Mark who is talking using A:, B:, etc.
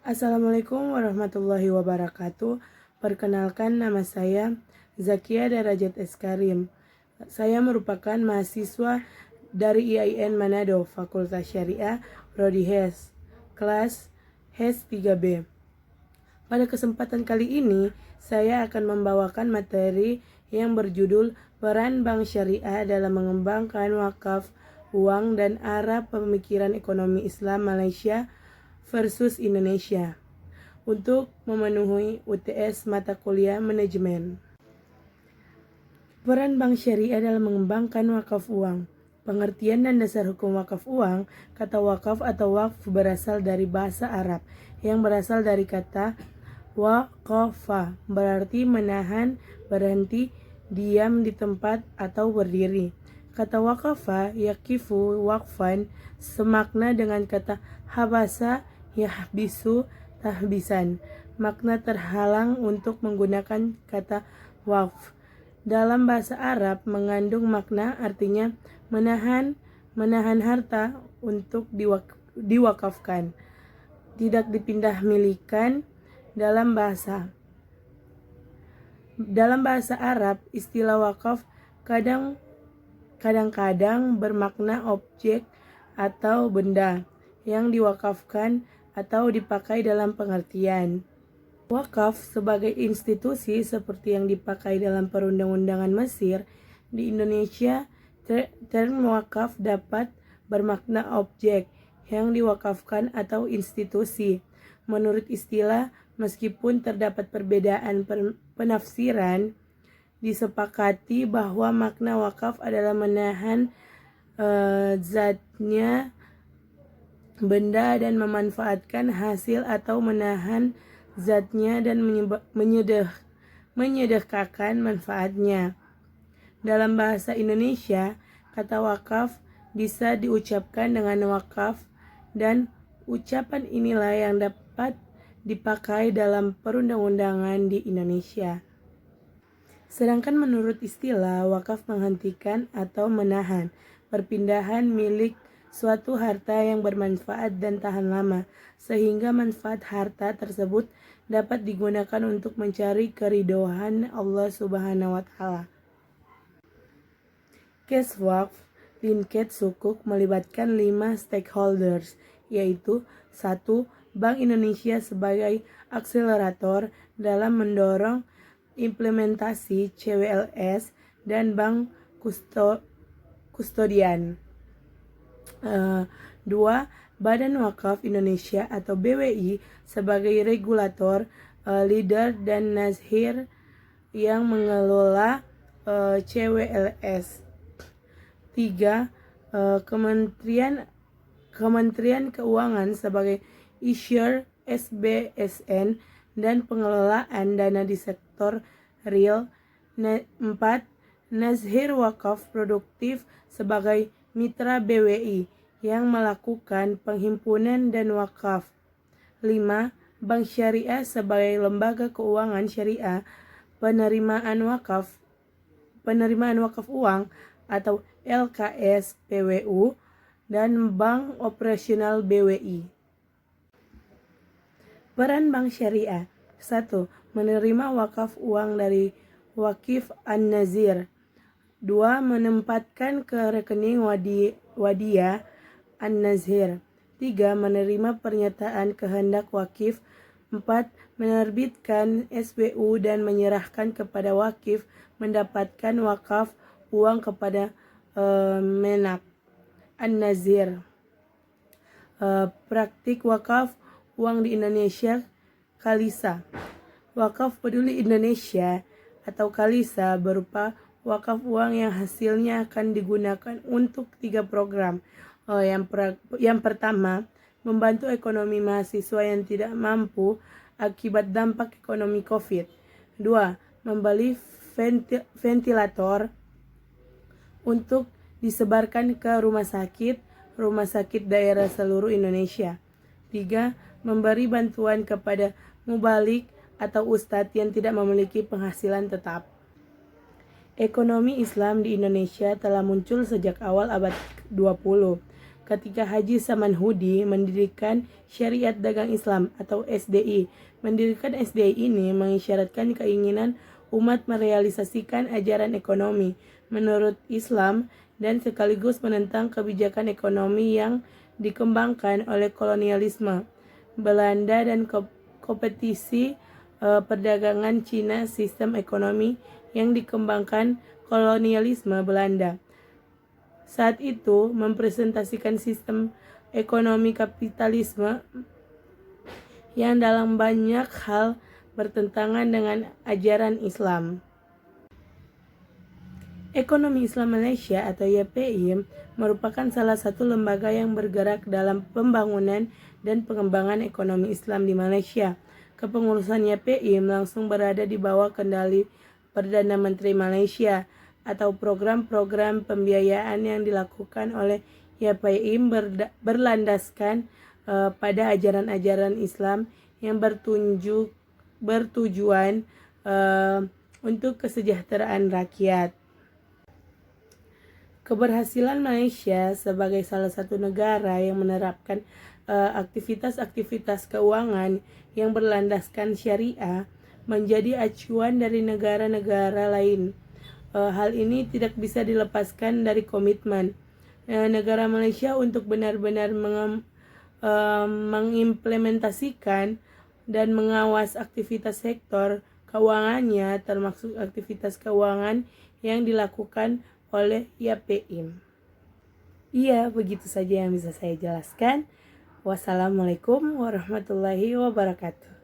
A: Assalamualaikum warahmatullahi wabarakatuh. Perkenalkan, nama saya Zakia Darajat Eskarim. Saya merupakan mahasiswa dari IAIN Manado, Fakultas Syariah, Prodi HES, kelas HES 3B. Pada kesempatan kali ini, saya akan membawakan materi yang berjudul Peran Bank Syariah dalam mengembangkan wakaf, uang, dan arah pemikiran ekonomi Islam Malaysia versus Indonesia untuk memenuhi UTS mata kuliah manajemen. Peran Bank Syariah dalam mengembangkan wakaf uang. Pengertian dan dasar hukum wakaf uang. Kata wakaf atau waqf berasal dari bahasa Arab yang berasal dari kata waqafa, berarti menahan, berhenti, diam di tempat atau berdiri. Kata waqafa yaqifu waqfan semakna dengan kata habasa yahbisu tahbisan. Makna terhalang untuk menggunakan kata waqf. Dalam bahasa Arab mengandung makna artinya menahan harta untuk diwakafkan, tidak dipindah milikan. Dalam bahasa Arab, istilah wakaf kadang-kadang bermakna objek atau benda yang diwakafkan atau dipakai dalam pengertian wakaf sebagai institusi seperti yang dipakai dalam perundang-undangan Mesir. Di Indonesia, term wakaf dapat bermakna objek yang diwakafkan atau institusi. Menurut istilah, meskipun terdapat perbedaan penafsiran, disepakati bahwa makna wakaf adalah menahan zatnya benda dan memanfaatkan hasil atau menahan zatnya dan menyedekahkan manfaatnya. Dalam bahasa Indonesia, kata wakaf bisa diucapkan dengan wakaf, dan ucapan inilah yang dapat dipakai dalam perundang-undangan di Indonesia. Sedangkan menurut istilah, wakaf menghentikan atau menahan perpindahan milik suatu harta yang bermanfaat dan tahan lama, sehingga manfaat harta tersebut dapat digunakan untuk mencari keridhaan Allah Subhanahu wa Ta'ala. Case wakf linked sukuk melibatkan 5 stakeholders, yaitu 1. Bank Indonesia sebagai akselerator dalam mendorong implementasi CWLS dan bank kustodian. 2. Badan Wakaf Indonesia atau BWI sebagai regulator, leader dan nazhir yang mengelola CWLS. 3. Kementerian Keuangan sebagai issuer SBSN dan pengelolaan dana di sektor real. 4. Nazhir Wakaf Produktif sebagai mitra BWI yang melakukan penghimpunan dan wakaf. 5. Bank Syariah sebagai lembaga keuangan syariah, penerimaan wakaf uang atau LKS PWU, dan bank operasional BWI. Peran Bank Syariah. 1. Menerima wakaf uang dari Wakif An-Nazir. 2. Menempatkan ke rekening Wadiyah An-Nazir. 3. Menerima pernyataan kehendak wakif. 4. Menerbitkan SPU dan menyerahkan kepada wakif mendapatkan wakaf uang kepada Menak An-Nazir. Praktik wakaf uang di Indonesia. Kalisa. Wakaf Peduli Indonesia atau Kalisa berupa wakaf uang yang hasilnya akan digunakan untuk 3 program. Yang pertama, membantu ekonomi mahasiswa yang tidak mampu akibat dampak ekonomi COVID. 2. Membeli ventilator untuk disebarkan ke rumah sakit daerah seluruh Indonesia. 3. Memberi bantuan kepada mubalik atau ustadz yang tidak memiliki penghasilan tetap. Ekonomi Islam di Indonesia telah muncul sejak awal abad 20. ketika Haji Samanhudi mendirikan Syariat Dagang Islam atau SDI. Mendirikan SDI ini mengisyaratkan keinginan umat merealisasikan ajaran ekonomi menurut Islam dan sekaligus menentang kebijakan ekonomi yang dikembangkan oleh kolonialisme Belanda dan kompetisi perdagangan Cina, sistem ekonomi yang dikembangkan kolonialisme Belanda. Saat itu mempresentasikan sistem ekonomi kapitalisme yang dalam banyak hal bertentangan dengan ajaran Islam. Ekonomi Islam Malaysia atau YPI merupakan salah satu lembaga yang bergerak dalam pembangunan dan pengembangan ekonomi Islam di Malaysia. Kepengurusan YPI langsung berada di bawah kendali Perdana Menteri Malaysia atau program-program pembiayaan yang dilakukan oleh YPI berlandaskan pada ajaran-ajaran Islam yang bertujuan untuk kesejahteraan rakyat. Keberhasilan Malaysia sebagai salah satu negara yang menerapkan aktivitas-aktivitas keuangan yang berlandaskan syariah menjadi acuan dari negara-negara lain. Hal ini tidak bisa dilepaskan dari komitmen negara Malaysia untuk benar-benar mengimplementasikan dan mengawas aktivitas sektor keuangannya, termasuk aktivitas keuangan yang dilakukan oleh YPI. Iya, begitu saja yang bisa saya jelaskan. Wassalamualaikum warahmatullahi wabarakatuh.